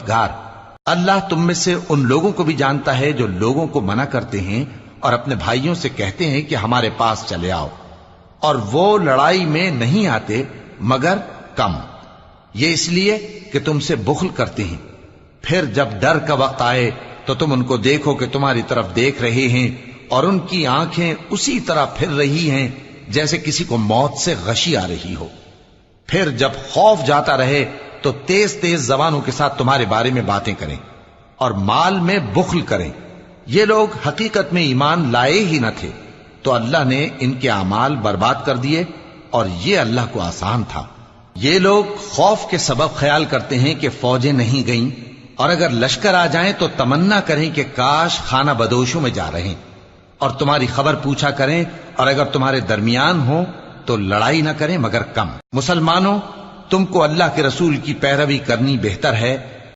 پروردگار، اللہ تم میں سے ان لوگوں کو بھی جانتا ہے جو لوگوں کو منع کرتے ہیں اور اپنے بھائیوں سے کہتے ہیں کہ ہمارے پاس چلے آؤ، اور وہ لڑائی میں نہیں آتے مگر کم، یہ اس لیے کہ تم سے بخل کرتے ہیں۔ پھر جب ڈر کا وقت آئے تو تم ان کو دیکھو کہ تمہاری طرف دیکھ رہے ہیں اور ان کی آنکھیں اسی طرح پھر رہی ہیں جیسے کسی کو موت سے غشی آ رہی ہو۔ پھر جب خوف جاتا رہے تو تیز تیز زبانوں کے ساتھ تمہارے بارے میں باتیں کریں اور مال میں بخل کریں۔ یہ لوگ حقیقت میں ایمان لائے ہی نہ تھے، تو اللہ نے ان کے اعمال برباد کر دیے، اور یہ اللہ کو آسان تھا۔ یہ لوگ خوف کے سبب خیال کرتے ہیں کہ فوجیں نہیں گئیں، اور اگر لشکر آ جائیں تو تمنا کریں کہ کاش خانہ بدوشوں میں جا رہے، اور تمہاری خبر پوچھا کریں، اور اگر تمہارے درمیان ہو تو لڑائی نہ کریں مگر کم۔ مسلمانوں، تم کو اللہ کے رسول کی پیروی کرنی بہتر ہے